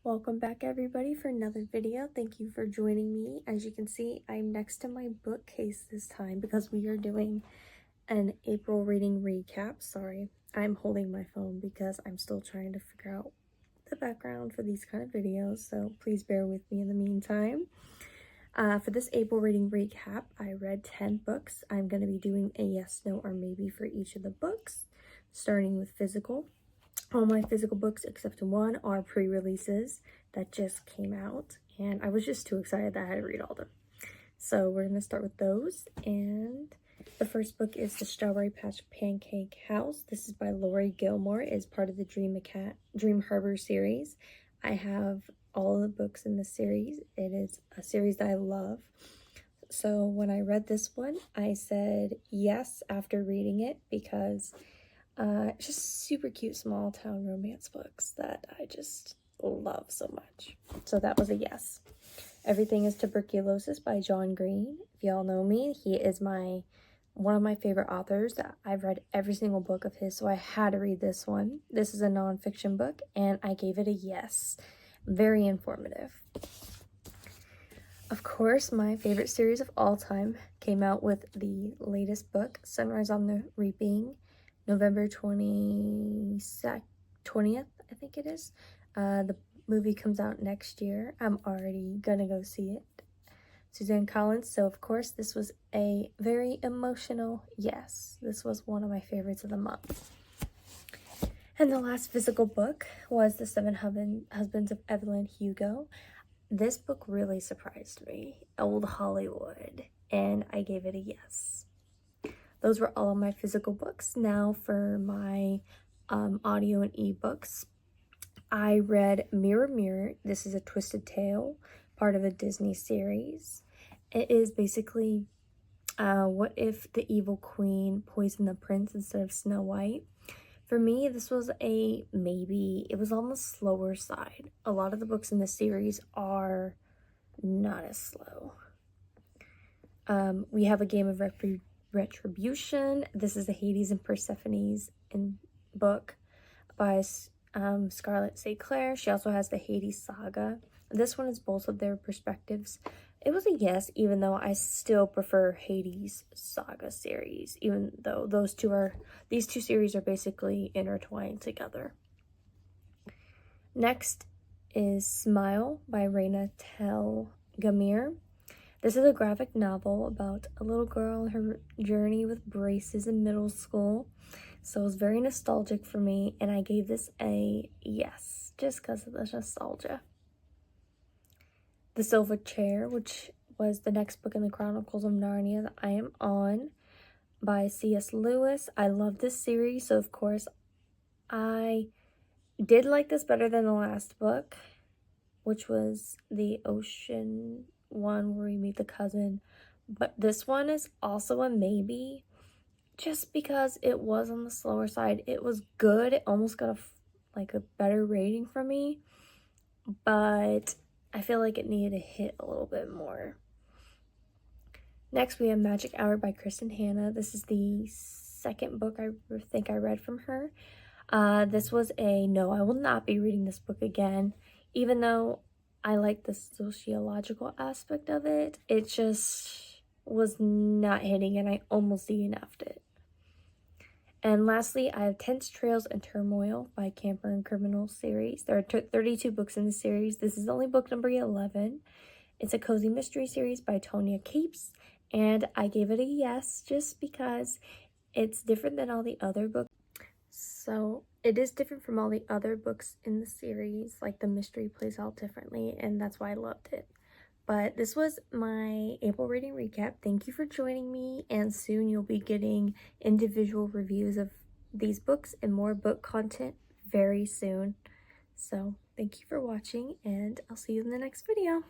Welcome back everybody for another video. Thank you for joining me. As you can see, I'm next to my bookcase this time because we are doing an April reading recap. Sorry, I'm holding my phone because I'm still trying to figure out the background for these kind of videos, so please bear with me in the meantime. For this April reading recap, I read 10 books. I'm going to be doing a yes, no, or maybe for each of the books, starting with physical. All my physical books except one are pre-releases that just came out, and I was just too excited that I had to read all of them. So we're going to start with those, and the first book is The Strawberry Patch Pancake House. This is by Lori Gilmore. It is part of the Dream Harbor series. I have all of the books in the series. It is a series that I love. So when I read this one, I said yes after reading it because just super cute small town romance books that I just love so much. So that was a yes. Everything is Tuberculosis by John Green. If y'all know me, he is one of my favorite authors. I've read every single book of his, so I had to read this one. This is a nonfiction book, and I gave it a yes. Very informative. Of course, my favorite series of all time came out with the latest book, Sunrise on the Reaping, November 20th, I think it is. The movie comes out next year. I'm already gonna go see it. Suzanne Collins. So of course this was a very emotional yes. This was one of my favorites of the month. And the last physical book was The Seven Husbands of Evelyn Hugo. This book really surprised me. Old Hollywood. And I gave it a yes. Those were all of my physical books. Now for my audio and ebooks. I read Mirror Mirror. This is a twisted tale, part of a Disney series. It is basically what if the evil queen poisoned the prince instead of Snow White. For me, this was a maybe. It was on the slower side. A lot of the books in the series are not as slow. We have A Game of Retribution. This is the Hades and Persephone's book by Scarlett St. Clair. She also has the Hades saga. This one is both of their perspectives. It was a yes, even though I still prefer Hades saga series, even though these two series are basically intertwined together. Next is Smile by Raina Telgemeier. This is a graphic novel about a little girl and her journey with braces in middle school. So it was very nostalgic for me, and I gave this a yes, just because of the nostalgia. The Silver Chair, which was the next book in the Chronicles of Narnia that I am on, by C.S. Lewis. I love this series, so of course I did like this better than the last book, which was the ocean one where we meet the cousin. But this one is also a maybe, just because it was on the slower side. It was good. It almost got a better rating from me, but I feel like it needed to hit a little bit more. Next, we have Magic Hour by Kristen Hanna. This is the second book I think I read from her. This was a no, I will not be reading this book again, even though I like the sociological aspect of it. It just was not hitting, and I almost DNF'd it. And lastly, I have Tense Trails and Turmoil by Camper and Criminal series. There are 32 books in the series. This is only book number 11. It's a cozy mystery series by Tonya Capes, and I gave it a yes just because it's different than all the other books. So it is different from all the other books in the series, like the mystery plays out differently, and that's why I loved it. But this was my April reading recap. Thank you for joining me, and soon you'll be getting individual reviews of these books and more book content very soon. So thank you for watching, and I'll see you in the next video.